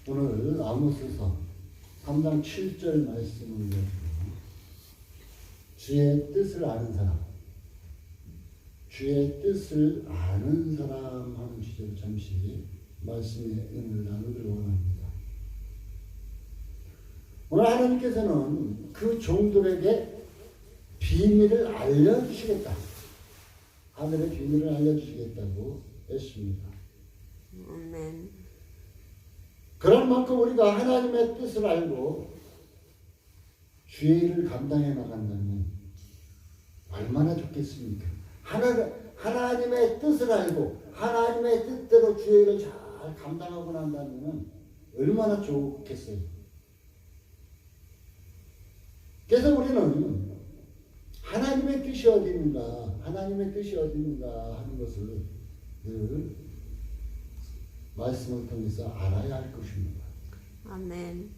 오늘 아모스서 3장 7절 말씀을 가지고 주의 뜻을 아는 사람, 주의 뜻을 아는 사람 하는 주제로 잠시 말씀의 은혜를 나누기를 원합니다. 오늘 하나님께서는 그 종들에게 비밀을 알려주시겠다. 하늘의 비밀을 알려주시겠다고 했습니다. 아멘. 그런 만큼 우리가 하나님의 뜻을 알고 주의 일을 감당해 나간다면 얼마나 좋겠습니까? 하나님의 뜻을 알고 하나님의 뜻대로 주의 일을 잘 감당하고 난다면 얼마나 좋겠어요. 그래서 우리는 하나님의 뜻이 어디 있는가, 하나님의 뜻이 어디 있는가 하는 것을 늘 말씀을 통해서 알아야 할 것입니다. 아멘.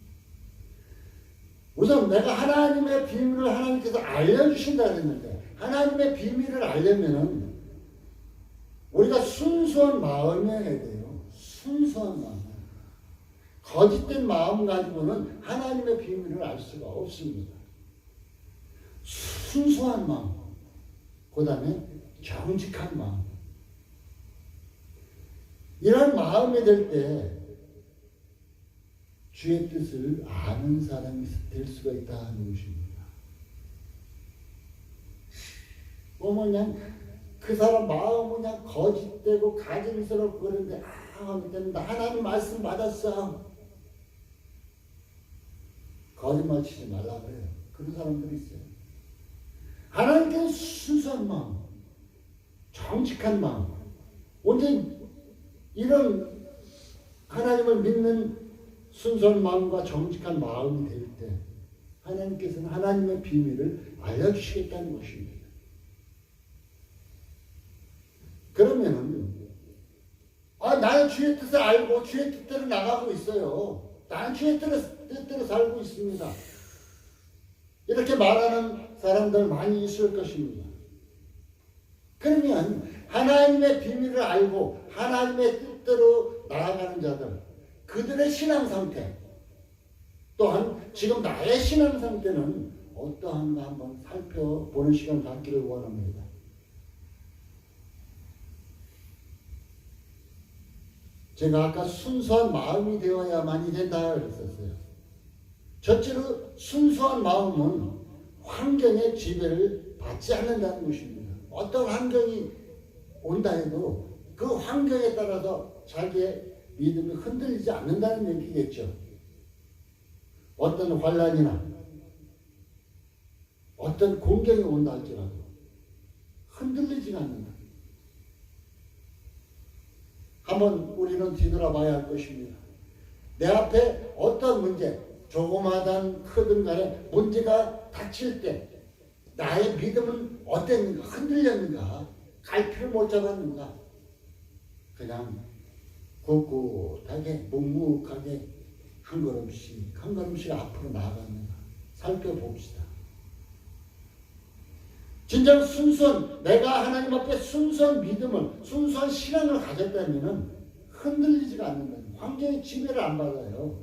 우선 내가 하나님의 비밀을 하나님께서 알려주신다 그랬는데, 하나님의 비밀을 알려면 우리가 순수한 마음이어야 돼요. 순수한 마음. 거짓된 마음 가지고는 하나님의 비밀을 알 수가 없습니다. 순수한 마음, 그 다음에 정직한 마음. 이런 마음이 될 때 주의 뜻을 아는 사람이 될 수가 있다 하는 것입니다. 그냥 그 사람 마음은 그냥 거짓되고 가증스럽고 그런데 하면 됩니다. 하나님 말씀 받았어. 거짓말 치지 말라 그래요. 그런 사람들이 있어요. 하나님께서 순수한 마음, 정직한 마음, 언제 이런 하나님을 믿는 순수한 마음과 정직한 마음이 될 때 하나님께서는 하나님의 비밀을 알려주시겠다는 것입니다. 그러면은 나는 주의 뜻을 알고 주의 뜻대로 나가고 있어요. 나는 주의 뜻대로 살고 있습니다. 이렇게 말하는 사람들 많이 있을 것입니다. 그러면 하나님의 비밀을 알고 하나님의 뜻대로 나아가는 자들, 그들의 신앙 상태, 또한 지금 나의 신앙 상태는 어떠한가 한번 살펴보는 시간 갖기를 원합니다. 제가 아까 순수한 마음이 되어야만이 된다 그랬었어요. 첫째로 순수한 마음은 환경의 지배를 받지 않는다는 것입니다. 어떤 환경이 온다 해도 그 환경에 따라서 자기의 믿음이 흔들리지 않는다는 얘기겠죠. 어떤 환난이나 어떤 공경이 온다 할지라도 흔들리지가 않는다. 한번 우리는 뒤돌아봐야 할 것입니다. 내 앞에 어떤 문제, 조그마한 크든 간에 문제가 닥칠 때 나의 믿음은 어땠는가? 흔들렸는가? 갈피를 못 잡았는가? 그냥 꿋꿋하게 묵묵하게 한 걸음씩 앞으로 나아가는가? 살펴봅시다. 진정 내가 하나님 앞에 순수한 믿음을, 순수한 신앙을 가졌다면 흔들리지가 않는다. 환경의 지배를 안 받아요.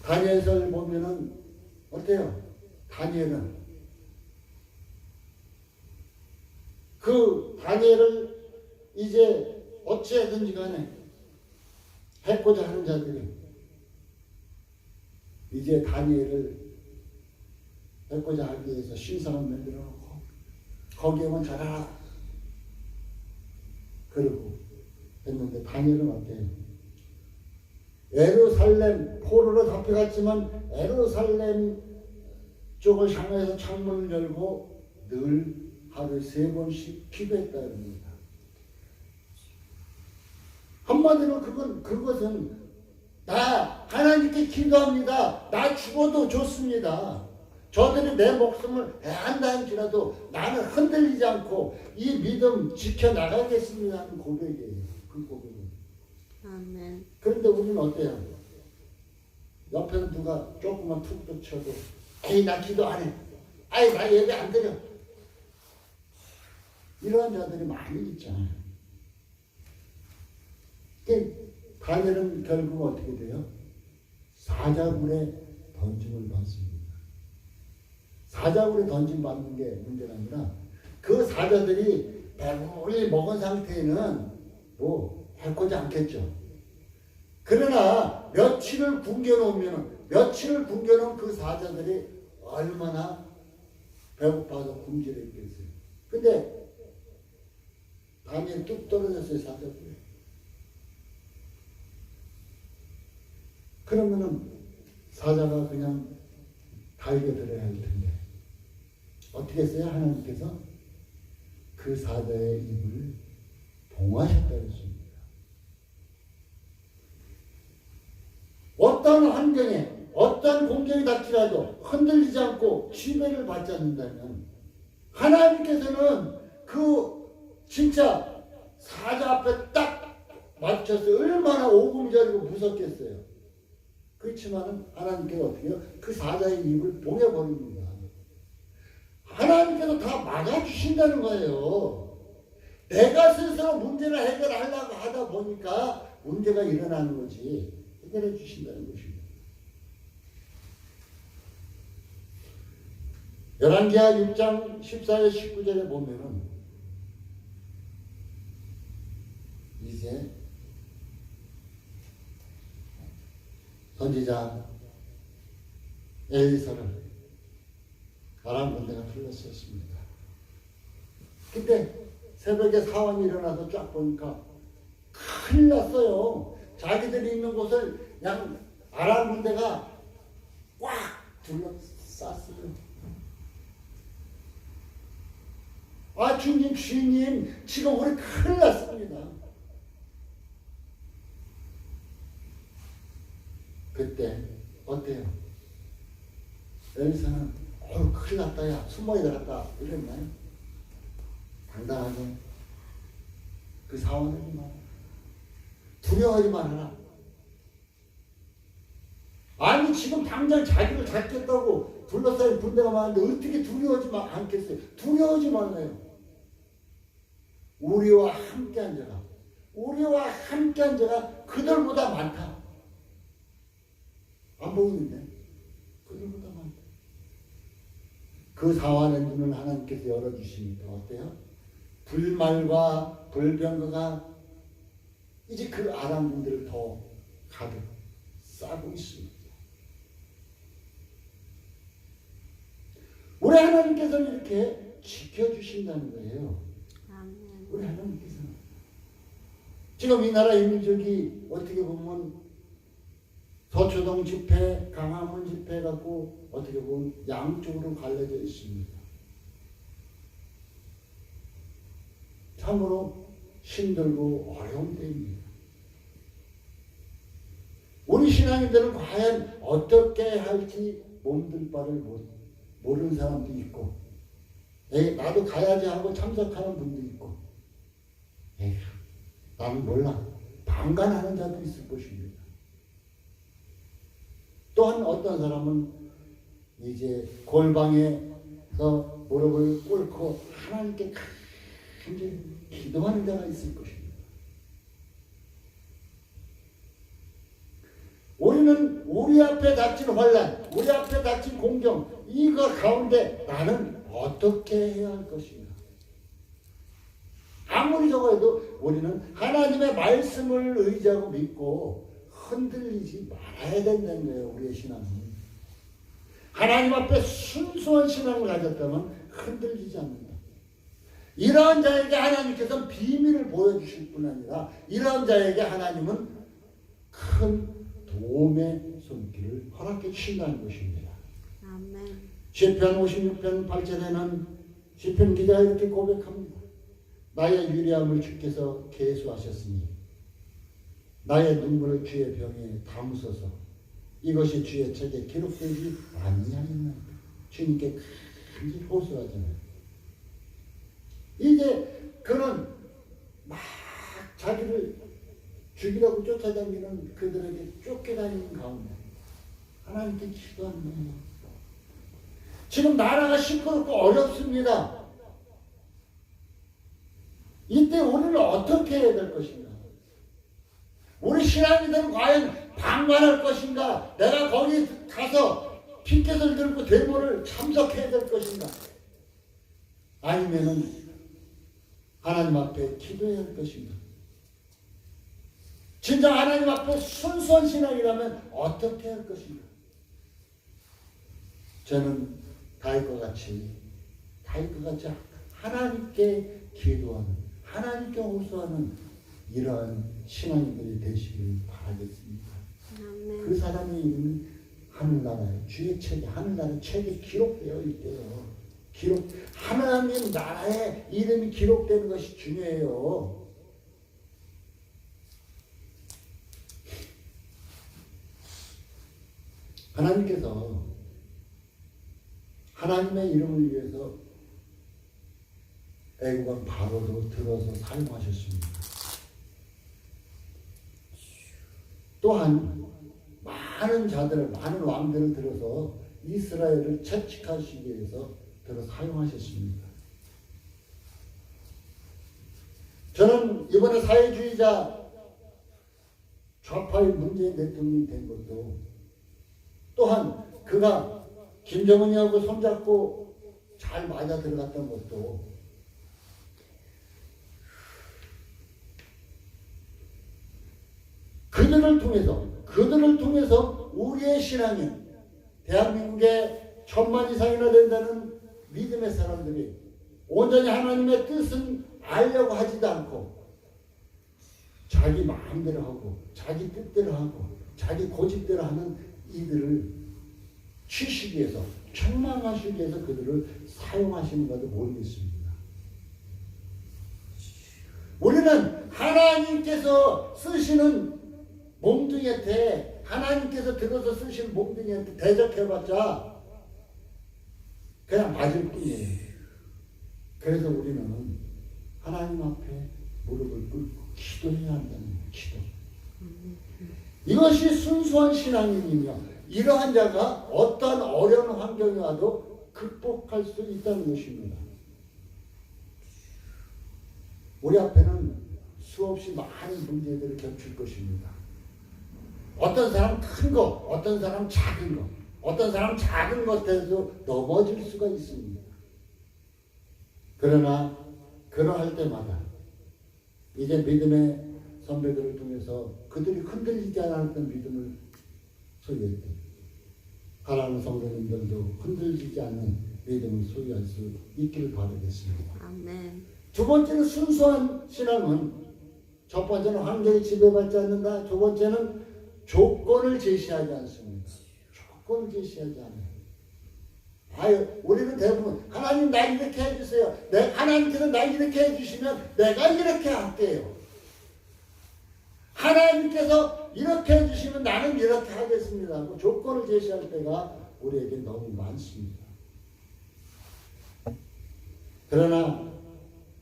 다니엘서를 보면은 어때요? 다니엘은 그 다니엘을 이제 어찌하든지 간에 해코자 하는 자들이 이제 다니엘을 해코자 하기 위해서 신상을 만들어 놓고 거기에만 자라라 그러고 했는데 다니엘은 어때요? 예루살렘 포로로 잡혀갔지만 예루살렘 쪽을 향해서 창문을 열고 늘 하루에 3번씩 기도했다 그럽니다. 한마디로 그것은 나 하나님께 기도합니다. 나 죽어도 좋습니다. 저들이 내 목숨을 애한다 할지라도 나는 흔들리지 않고 이 믿음 지켜나가겠습니다 하는 고백이에요. 그 고백은. 아멘. 그런데 우리는 어때요? 옆에서 누가 조금만 툭툭 쳐도 에이 나 기도 안 해. 아이 나 예배 안 드려. 이러한 자들이 많이 있잖아요. 다니엘은 결국 어떻게 돼요? 사자굴에 던짐을 받습니다. 사자굴에 던짐 받는 게 문제가 아니라 그 사자들이 배불리 먹은 상태에는 뭐 해코지 않겠죠. 그러나 며칠을 굶겨놓으면 그 사자들이 얼마나 배고파서 굶주렸겠어요. 근데 다니엘이 뚝 떨어졌어요, 사자굴에. 그러면은 사자가 그냥 달겨들어야 할 텐데 어떻게 했어요? 하나님께서 그 사자의 입을 봉하셨다고 했습니다. 어떤 환경에 어떤 공격이 닥치라도 흔들리지 않고 지배를 받지 않는다면 하나님께서는 그 진짜 사자 앞에 딱 맞춰서 얼마나 오금절이고 무섭겠어요. 그렇지만 하나님께서 어떻게 해요? 그 사자의 입을 봉해버립니다. 하나님께서 다 막아주신다는 거예요. 내가 스스로 문제를 해결하려고 하다 보니까 문제가 일어나는 거지 해결해 주신다는 것입니다. 열왕기하 6장 14절 19절에 보면은 이제 선지자 엘리사를 아람 군대가 불렀었습니다. 근데 새벽에 사원이 일어나서 쫙 보니까 큰일 났어요. 자기들이 있는 곳을 그냥 아람 군대가 꽉 둘러쌌어요. 아 주님 지금 우리 큰일 났습니다. 그때 어때요? 엘리사는 큰일 났다 야 숨어야 되겠다 이랬나요? 당당하게 그 사원에게 말하라. 두려워하지 말아라. 아니 지금 당장 자기를 잡겠다고 둘러싸인 군대가 많은데 어떻게 두려워하지 않겠어요? 두려워하지 말아요. 우리와 함께한 자가 그들보다 많다. 안 보이는데 그들보다 많다. 그 사원의 눈을 하나님께서 열어주시니까 어때요? 불말과 불병거가 이제 그 아람 분들을 더 가득 싸고 있습니다. 우리 하나님께서는 이렇게 지켜주신다는 거예요. 아멘. 우리 하나님께서는 지금 이 나라 인민족이 어떻게 보면 서초동 집회, 강화문 집회 갖고 어떻게 보면 양쪽으로 갈라져 있습니다. 참으로 힘들고 어려운 때입니다. 우리 신앙인들은 과연 어떻게 할지 몸둘 바를 모르는 사람도 있고, 나도 가야지 하고 참석하는 분도 있고, 나는 몰라. 방관하는 자도 있을 것입니다. 또한 어떤 사람은 이제 골방에서 무릎을 꿇고 하나님께 간절히 기도하는 자가 있을 것입니다. 우리는 우리 앞에 닥친 환난, 우리 앞에 닥친 공경, 이거 가운데 나는 어떻게 해야 할 것인가? 아무리 적어도 우리는 하나님의 말씀을 의지하고 믿고 흔들리지 말아야 된다는 거예요. 우리의 신앙은. 하나님 앞에 순수한 신앙을 가졌다면 흔들리지 않는다. 이러한 자에게 하나님께서는 비밀을 보여주실 뿐 아니라 이러한 자에게 하나님은 큰 도움의 손길을 허락해 주신다는 것입니다. 아멘. 시편 56편 8절에는 시편 기자가 이렇게 고백합니다. 나의 유리함을 주께서 계수하셨으니 나의 눈물을 주의 병에 담으소서. 이것이 주의 책에 기록되지 아니하였나이까. 주님께 간절히 호소하잖아요. 이제 그는 막 자기를 죽이라고 쫓아다니는 그들에게 쫓겨다니는 가운데 하나님께 기도하는 거예요. 지금 나라가 시끄럽고 어렵습니다. 이때 우리는 어떻게 해야 될 것인가? 신앙이들은 과연 방관할 것인가? 내가 거기 가서 피켓을 들고 데모를 참석해야 될 것인가? 아니면은 하나님 앞에 기도해야 할 것인가? 진짜 하나님 앞에 순수한 신앙이라면 어떻게 할 것인가? 저는 다윗과 같이 하나님께 기도하는, 하나님께 호소하는 이러한 신앙인들이 되시길 바라겠습니다. 아멘. 그 사람의 이름이 하늘나라에 주의 책에 하늘나라 책에 기록되어 있대요. 하나님 나라의 이름이 기록되는 것이 중요해요. 하나님께서 하나님의 이름을 위해서 애국왕 바로도 들어서 사용하셨습니다. 또한 많은 자들을, 많은 왕들을 들어서 이스라엘을 채찍하시기 위해서 들어 사용하셨습니다. 저는 이번에 사회주의자 좌파의 문재인 대통령이 된 것도 또한 그가 김정은이하고 손잡고 잘 맞아 들어갔던 것도 그들을 통해서 우리의 신앙인 대한민국에 1000만 이상이나 된다는 믿음의 사람들이 온전히 하나님의 뜻은 알려고 하지도 않고 자기 마음대로 하고 자기 뜻대로 하고 자기 고집대로 하는 이들을 치시기 위해서 책망하시기 위해서 그들을 사용하시는 것도 모르겠습니다. 우리는 하나님께서 쓰시는 몽둥이한테 하나님께서 들어서 쓰신 몽둥이한테 대적해봤자 그냥 맞을 뿐이에요. 그래서 우리는 하나님 앞에 무릎을 꿇고 기도해야 한다는 거예요. 기도. 이것이 순수한 신앙인이며 이러한 자가 어떤 어려운 환경이 와도 극복할 수 있다는 것입니다. 우리 앞에는 수없이 많은 문제들을 겹칠 것입니다. 어떤 사람 큰 거, 어떤 사람 작은 거, 어떤 사람 작은 것에서 넘어질 수가 있습니다. 그러나 그러할 때마다 이제 믿음의 선배들을 통해서 그들이 흔들리지 않았던 믿음을 소유했대. 사랑하는 성도님들도 흔들리지 않는 믿음을 소유할 수 있기를 바라겠습니다. 아멘. 두 번째는 순수한 신앙은 첫 번째는 환경에 지배받지 않는다. 두 번째는 조건을 제시하지 않습니다. 조건을 제시하지 않아요. 우리는 대부분 하나님 나 이렇게 해주세요. 하나님께서 나 이렇게 해주시면 내가 이렇게 할게요. 하나님께서 이렇게 해주시면 나는 이렇게 하겠습니다 하고 조건을 제시할 때가 우리에게 너무 많습니다. 그러나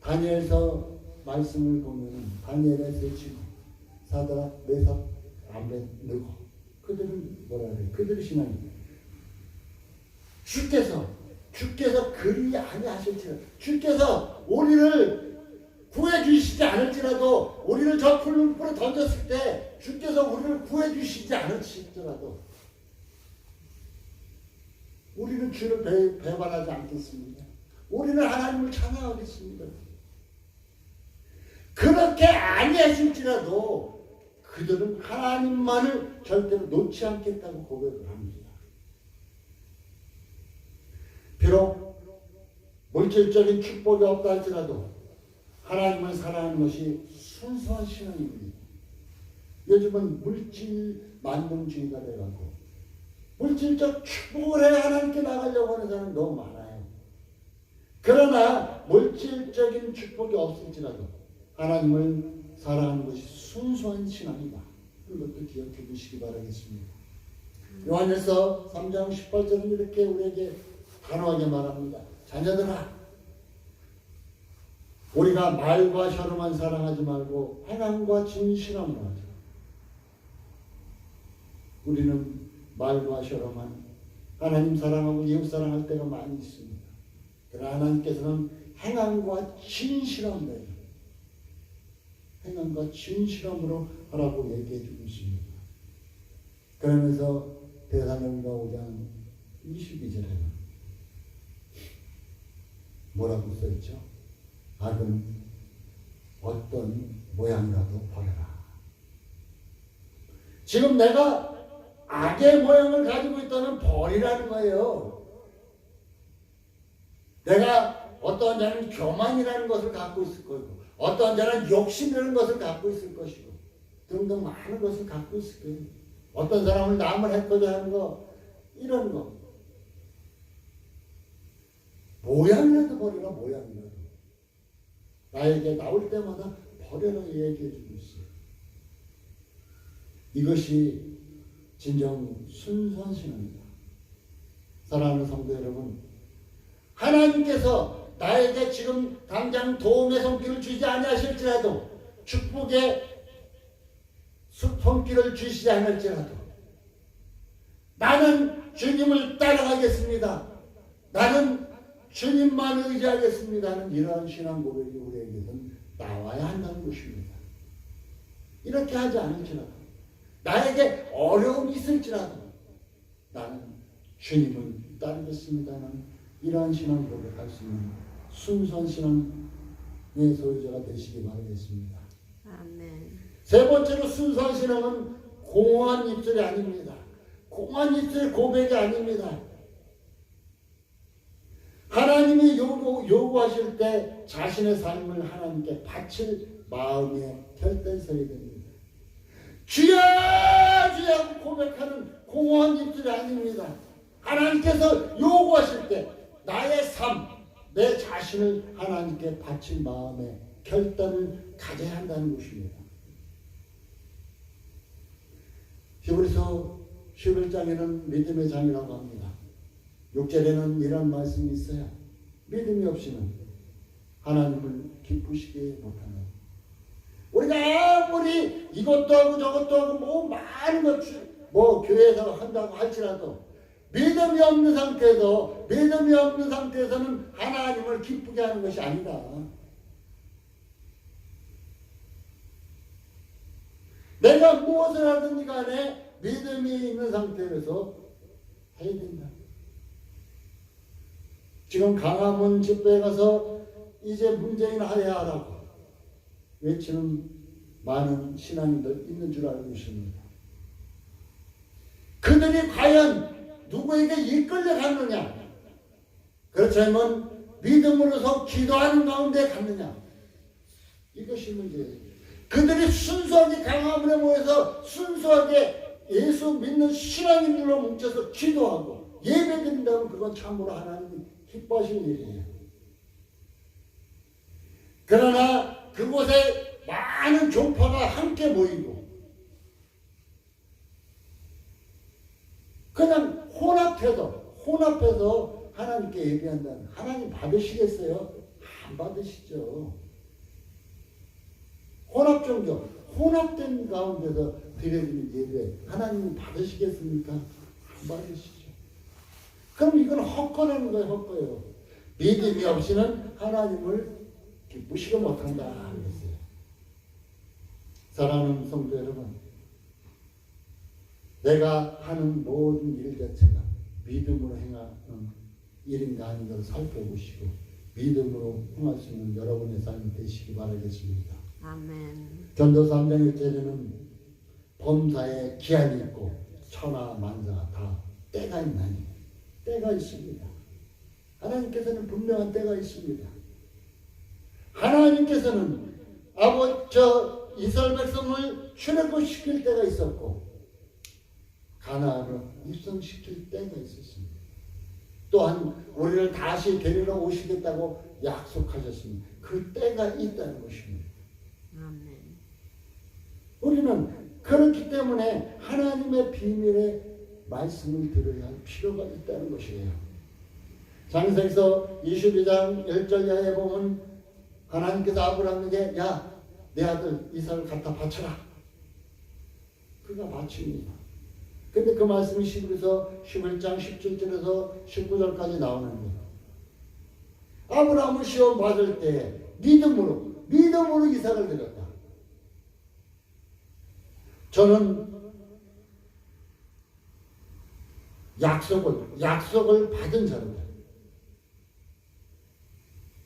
다니엘서 말씀을 보면 다니엘의 세 친구 사드락, 메삭, 아벳느고 그들은 뭐라 그래요? 그들의 신앙입니다. 주께서 그리 아니하실지라도 주께서 우리를 구해주시지 않을지라도 우리를 저 풀물불에 던졌을 때 주께서 우리를 구해주시지 않을지라도 우리는 주를 배반하지 않겠습니다. 우리는 하나님을 찬양하겠습니다. 그렇게 아니하실지라도 그들은 하나님만을 절대로 놓지 않겠다고 고백을 합니다. 비록 물질적인 축복이 없다 할지라도 하나님을 사랑하는 것이 순수한 신앙입니다. 요즘은 물질 만능주의가 돼가지고 물질적 축복을 해야 하나님께 나가려고 하는 사람이 너무 많아요. 그러나 물질적인 축복이 없을지라도 하나님을 사랑하는 것이 순수한 신앙이다. 이것도 기억해 주시기 바라겠습니다. 요한일서 3장 18절은 이렇게 우리에게 단호하게 말합니다. 자녀들아, 우리가 말과 혀로만 사랑하지 말고 행함과 진실함으로 하자. 우리는 말과 혀로만 하나님 사랑하고 이웃 사랑할 때가 많이 있습니다. 그러나 하나님께서는 행함과 진실함으로 해요. 행함과 진실함으로 하라고 얘기해 주고 있습니다. 그러면서 대사령가 5장 22절에는 뭐라고 써있죠? 악은 어떤 모양이라도 버려라. 지금 내가 악의 모양을 가지고 있다면 버리라는 거예요. 내가 어떠한 자는 교만이라는 것을 갖고 있을 거고, 어떠한 자는 욕심이라는 것을 갖고 있을 것이고, 등등 많은 것을 갖고 있을 거예요. 어떤 사람은 남을 해코자 하는 거, 이런 거. 모양이라도 버려라, 모양이라도. 나에게 나올 때마다 버려라 얘기해 주고 있어요. 이것이 진정 순수한 신앙입니다. 사랑하는 성도 여러분, 하나님께서 나에게 지금 당장 도움의 손길을 주지 아니하실지라도, 축복의 손길을 주시지 않을지라도 나는 주님을 따라가겠습니다. 나는 주님만 의지하겠습니다 하는 이러한 신앙 고백이 우리에게는 나와야 한다는 것입니다. 이렇게 하지 않을지라도, 나에게 어려움이 있을지라도 나는 주님을 따르겠습니다 하는 이러한 신앙 고백할 수 있는 순수한 신앙의 소유자가 되시기 바라겠습니다. 아멘. 세 번째로 순수한 신앙은 공허한 입술이 아닙니다. 공허한 입술의 고백이 아닙니다. 하나님이 요구하실 때 자신의 삶을 하나님께 바칠 마음에 결단서야 됩니다. 주여 주여 하고 고백하는 공허한 입술이 아닙니다. 하나님께서 요구하실 때 나의 삶, 내 자신을 하나님께 바칠 마음에 결단을 가져야 한다는 것입니다. 히브리서 11장에는 믿음의 장이라고 합니다. 6절에는 이런 말씀이 있어요. 믿음이 없이는 하나님을 기쁘시게 못한다. 우리가 아무리 이것도 하고 저것도 하고 뭐 많은 것 교회에서 한다고 할지라도 믿음이 없는 상태에서는 하나님을 기쁘게 하는 것이 아니다. 내가 무엇을 하든지 간에 믿음이 있는 상태에서 해야 된다. 지금 강화문 집회에 가서 이제 문재인 하야라고 외치는 많은 신앙인들 있는 줄 알고 있습니다. 그들이 과연 누구에게 이끌려 갔느냐? 그렇다면 믿음으로서 기도하는 가운데 갔느냐? 이것이 문제예요. 그들이 순수하게 강화문에 모여서 순수하게 예수 믿는 신앙인들로 뭉쳐서 기도하고 예배드린다면 그건 참으로 하나님이 기뻐하시는 일이에요. 그러나 그곳에 많은 종파가 함께 모이고 그냥 혼합해서 하나님께 예배한다면 하나님 받으시겠어요? 안 받으시죠. 혼합종교, 혼합된 가운데서 드려지는 예배 하나님은 받으시겠습니까? 안 받으시죠. 그럼 이건 헛거라는 거예요. 헛거예요. 믿음이 없이는 하나님을 기쁘시게 못한다 그랬어요. 사랑하는 성도 여러분, 내가 하는 모든 일 자체가 믿음으로 행하는 일인가 아닌가를 살펴보시고 믿음으로 행할 수 있는 여러분의 삶이 되시기 바라겠습니다. 아멘. 전도서 3장 1절에는 범사에 기한이 있고 천하 만사가 다 때가 있나니, 때가 있습니다. 하나님께서는 분명한 때가 있습니다. 하나님께서는 이스라엘 백성을 출애굽시킬 때가 있었고 가나안으로 입성시킬 때가 있었습니다. 또한 우리를 다시 데리러 오시겠다고 약속하셨습니다. 그 때가 있다는 것입니다. 아멘. 우리는 그렇기 때문에 하나님의 비밀의 말씀을 들어야 할 필요가 있다는 것이에요. 창세기서 22장 1절 이하에 보면 하나님께서 아브라함에게 야, 내 아들 이삭을 갖다 바쳐라. 그가 바칩니다. 근데 그 말씀이 히브리서 11장 17절에서 19절까지 나오는 거예요. 아브라함을 시험 받을 때 믿음으로 이삭을 드렸다. 저는 약속을 받은 자로다.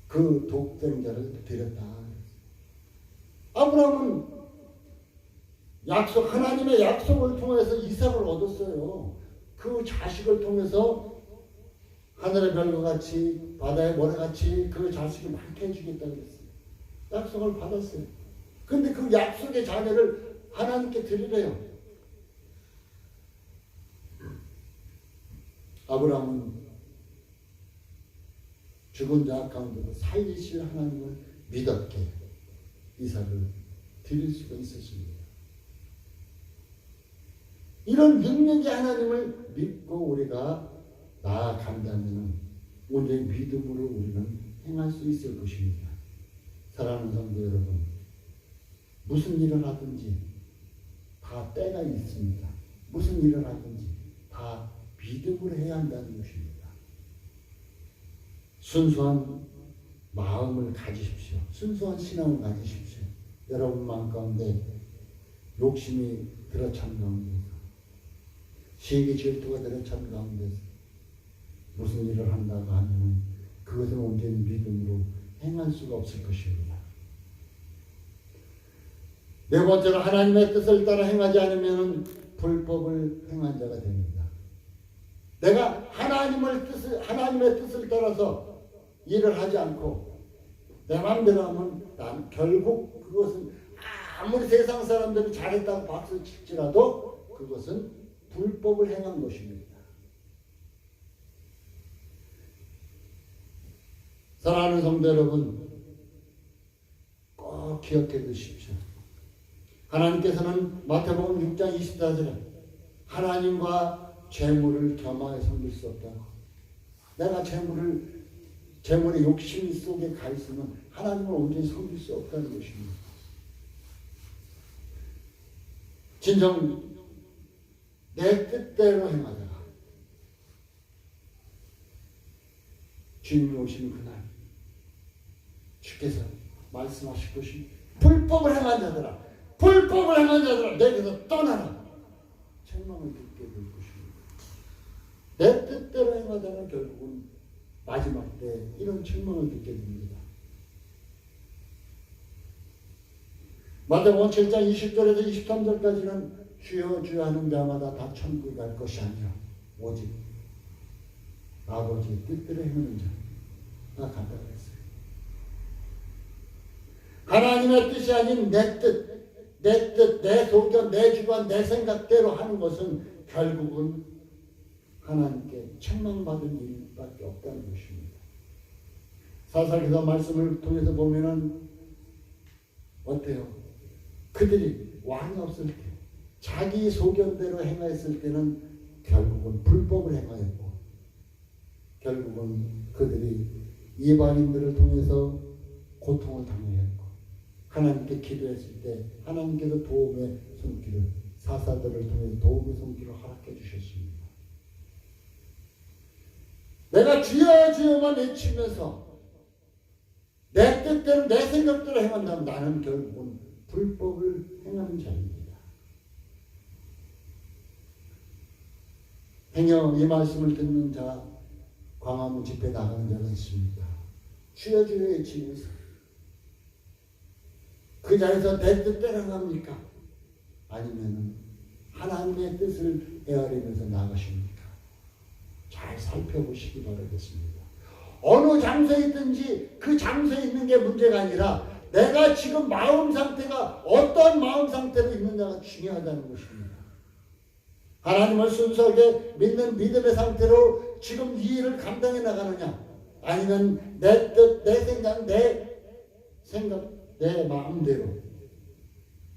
그 독생자를 드렸다. 아브라함은 하나님의 약속을 통해서 이삭을 얻었어요. 그 자식을 통해서 하늘의 별과 같이 바다의 모래같이 그 자식이 많게 해주겠다고 그랬어요. 약속을 받았어요. 근데 그 약속의 자녀를 하나님께 드리래요. 아브라함은 죽은 자 가운데서 살리실 하나님을 믿었기에 이삭을 드릴 수가 있었습니다. 이런 능력의 하나님을 믿고 우리가 나아간다면 오늘 믿음으로 우리는 행할 수 있을 것입니다. 사랑하는 성도 여러분, 무슨 일을 하든지 다 때가 있습니다. 무슨 일을 하든지 다 믿음으로 해야 한다는 것입니다. 순수한 마음을 가지십시오. 순수한 신앙을 가지십시오. 여러분 마음 가운데 욕심이 들어찬 가운데서 시기 질투가 들어찬 가운데서 무슨 일을 한다고 하면 그것은 온전히 믿음으로 행할 수가 없을 것입니다. 네 번째로 하나님의 뜻을 따라 행하지 않으면 불법을 행한 자가 됩니다. 내가 하나님의 뜻을 따라서 일을 하지 않고 내 마음대로 하면 난 결국 그것은 아무리 세상 사람들이 잘했다고 박수 칠지라도 그것은 불법을 행한 것입니다. 사랑하는 성도 여러분, 꼭 기억해 두십시오. 하나님께서는 마태복음 6장 24절에 하나님과 재물을 겸하여 섬길 수 없다. 내가 재물의 욕심 속에 가 있으면 하나님을 온전히 섬길 수 없다는 것입니다. 진정 내 뜻대로 행하다가 주님이 오시는 그날 주께서 말씀하실 것이 불법을 행한 자들아, 불법을 행한 자들아, 내게서 떠나라. 책망을 듣게 될 것입니다. 내 뜻대로 행하다가 결국은 마지막 때 이런 책망을 듣게 됩니다. 마태복음 7장 20절에서 23절까지는 주여 주여 하는 자마다 다 천국에 갈 것이 아니라 오직 아버지의 뜻대로 행하는 자가 간다고 했어요. 하나님의 뜻이 아닌 내 뜻, 내 소견, 내 주관, 내 생각대로 하는 것은 결국은 하나님께 책망받은 일밖에 없다는 것입니다. 사사기서 말씀을 통해서 보면은 어때요? 그들이 왕이 없을 때 자기 소견대로 행하였을 때는 결국은 불법을 행하였고 결국은 그들이 이방인들을 통해서 고통을 당하였고 하나님께 기도했을 때 하나님께서 도움의 손길을 사사들을 통해 도움의 손길을 허락해 주셨습니다. 내가 주여 주여만 외치면서 내 뜻대로 내 생각대로 행한다면 나는 결국은 불법을 행하는 자입니다. 행여 이 말씀을 듣는 자, 광화문 집회 나가는 자가 있습니까? 주여 주여 외치면서 그 자리에서 내 뜻대로 행합니까? 아니면 하나님의 뜻을 헤아리면서 나가십니까? 잘 살펴보시기 바라겠습니다. 어느 장소에 있든지 그 장소에 있는 게 문제가 아니라 내가 지금 마음 상태가 어떤 마음 상태로 있느냐가 중요하다는 것입니다. 하나님을 순수하게 믿는 믿음의 상태로 지금 이 일을 감당해 나가느냐 아니면 내 뜻, 내 생각, 내 마음대로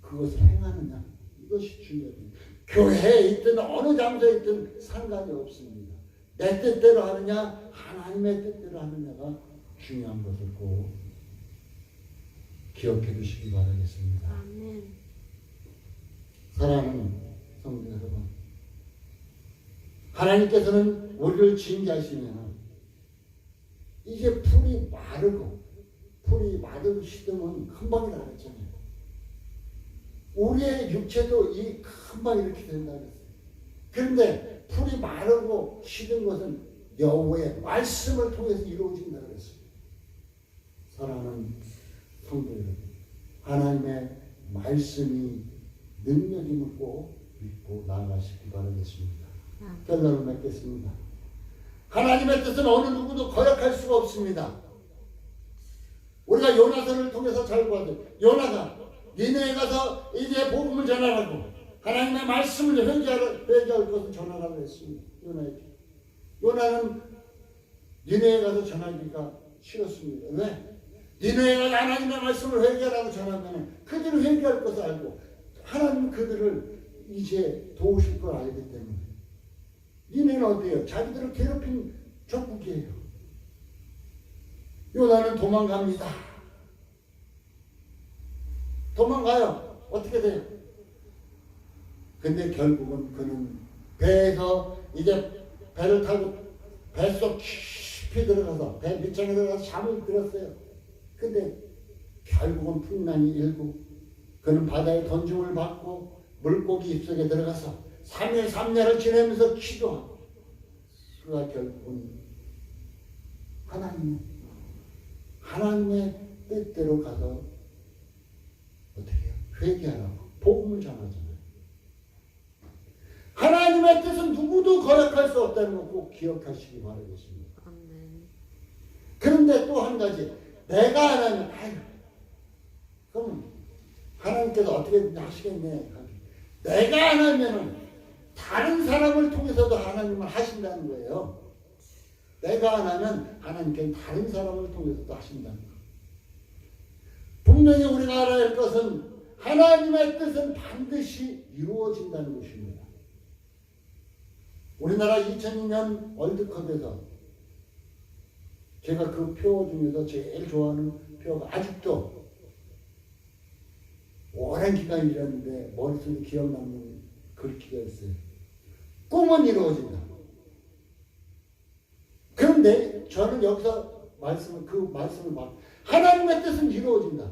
그것을 행하느냐 이것이 중요합니다. 교회에 있든 어느 장소에 있든 상관이 없습니다. 내 뜻대로 하느냐 하나님의 뜻대로 하느냐가 중요한 것을 꼭 기억해 두시기 바라겠습니다. 아멘. 사랑하는 성도 여러분, 하나님께서는 우리를 징계하시면 이제 풀이 마르고 시드면 금방이라 그랬잖아요. 우리의 육체도 이 금방 이렇게 된다 그랬어요. 그런데 풀이 마르고 시든 것은 여호와의 말씀을 통해서 이루어진다 그랬어요. 사랑하는 성도 여러분, 하나님의 말씀이 능력임을 꼭 믿고 나아가시기 바라겠습니다. 결론을 맺겠습니다. 하나님의 뜻은 어느 누구도 거역할 수가 없습니다. 우리가 요나서를 통해서 잘 봐도 요나가 니네에 가서 이제 복음을 전하라고 하나님의 말씀을 회개할 것을 전하라고 했습니다. 요나에게. 요나는 니네에 가서 전하기가 싫었습니다. 왜? 니네에 가서 하나님의 말씀을 회개하라고 전하면 그들은 회개할 것을 알고 하나님은 그들을 이제 도우실 걸 알기 때문에. 니네는 어때요? 자기들을 괴롭힌 족국이에요. 요나는 도망갑니다. 도망가요. 어떻게 돼요? 근데 결국은 그는 배에서 이제 배를 타고 뱃속 깊이 들어가서 배 밑창에 들어가서 잠을 들었어요. 근데 결국은 풍랑이 일고 그는 바다에 던짐을 받고 물고기 입속에 들어가서 3일 3夜을 지내면서 기도하고 그가 결국은 하나님의 뜻대로 가서 어떻게 해요? 회개하라고 복음을 전하잖아요. 하나님의 뜻은 누구도 거역할 수 없다는 거 꼭 기억하시기 바라겠습니다. 그런데 또 한 가지, 내가 안 하면 그럼 하나님께서 어떻게 하시겠네. 내가 안 하면은 다른 사람을 통해서도 하나님을 하신다는 거예요. 내가 안 하면 하나님께서 다른 사람을 통해서도 하신다는 거예요. 분명히 우리가 알아야 할 것은 하나님의 뜻은 반드시 이루어진다는 것입니다. 우리나라 2002년 월드컵에서 제가 그 표 중에서 제일 좋아하는 표가 아직도 오랜 기간 일했는데 머릿속에 기억 남는 글귀가 있어요. 꿈은 이루어진다. 그런데 저는 여기서 그 말씀을 막 하나님의 뜻은 이루어진다.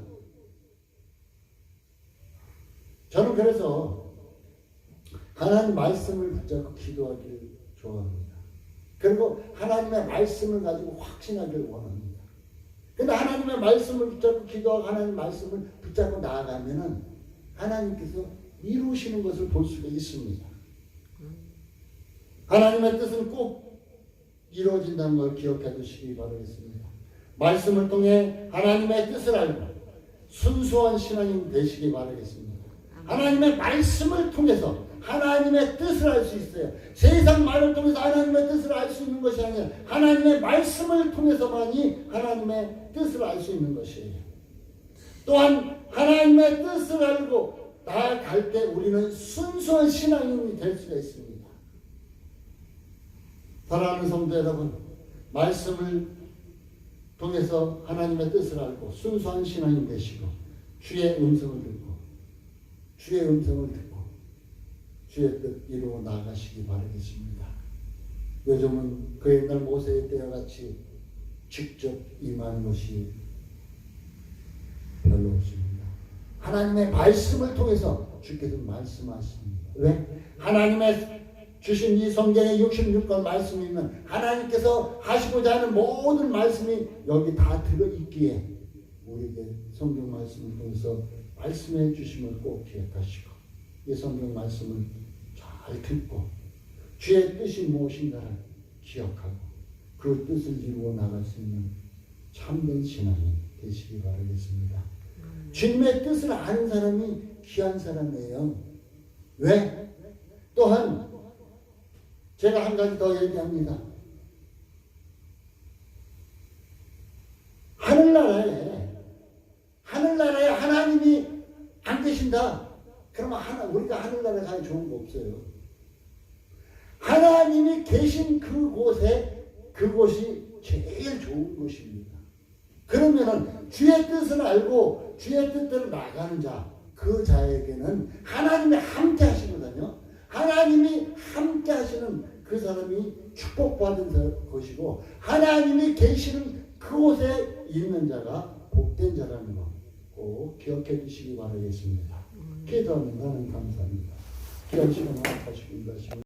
저는 그래서 하나님 말씀을 붙잡고 기도하기를 좋아합니다. 그리고 하나님의 말씀을 가지고 확신하기를 원합니다. 근데 하나님의 말씀을 붙잡고 기도하고 하나님의 말씀을 붙잡고 나아가면은 하나님께서 이루시는 것을 볼 수가 있습니다. 하나님의 뜻은 꼭 이루어진다는 걸 기억해 두시기 바라겠습니다. 말씀을 통해 하나님의 뜻을 알고 순수한 신앙인 되시기 바라겠습니다. 하나님의 말씀을 통해서 하나님의 뜻을 알 수 있어요. 세상 말을 통해서 하나님의 뜻을 알 수 있는 것이 아니라 하나님의 말씀을 통해서만이 하나님의 뜻을 알 수 있는 것이에요. 또한 하나님의 뜻을 알고 나아갈 때 우리는 순수한 신앙인이 될 수가 있습니다. 사랑하는 성도 여러분, 말씀을 통해서 하나님의 뜻을 알고 순수한 신앙인 되시고 주의 음성을 듣고 주의 뜻 이루어 나가시기 바라겠습니다. 요즘은 그 옛날 모세의 때와 같이 직접 임하는 것이 별로 없습니다. 하나님의 말씀을 통해서 주께서 말씀하십니다. 왜? 하나님의 주신 이 성경의 66권 말씀이 있는 하나님께서 하시고자 하는 모든 말씀이 여기 다 들어있기에 우리에게 성경 말씀을 통해서 말씀해 주심을 꼭 기억하시고 이 성경 말씀을 잘 듣고 주의 뜻이 무엇인가를 기억하고 그 뜻을 이루어 나갈 수 있는 참된 신앙이 되시기 바라겠습니다. 주님의 뜻을 아는 사람이 귀한 사람이에요. 왜? 또한 제가 한 가지 더 얘기합니다. 하늘나라에 하나님이 안 계신다. 그러면 우리가 하늘나라에 가야 좋은 거 없어요. 하나님이 계신 그곳이 제일 좋은 것입니다. 그러면은 주의 뜻을 알고 주의 뜻대로 나가는 자, 그 자에게는 하나님이 함께 하시거든요. 하나님이 함께 하시는 그 사람이 축복받은 것이고 하나님이 계시는 그곳에 있는 자가 복된 자라는 거 꼭 기억해 주시기 바라겠습니다. 기도합니다. 나는 감사합니다. 기도하시고 나아가시고 인도하시고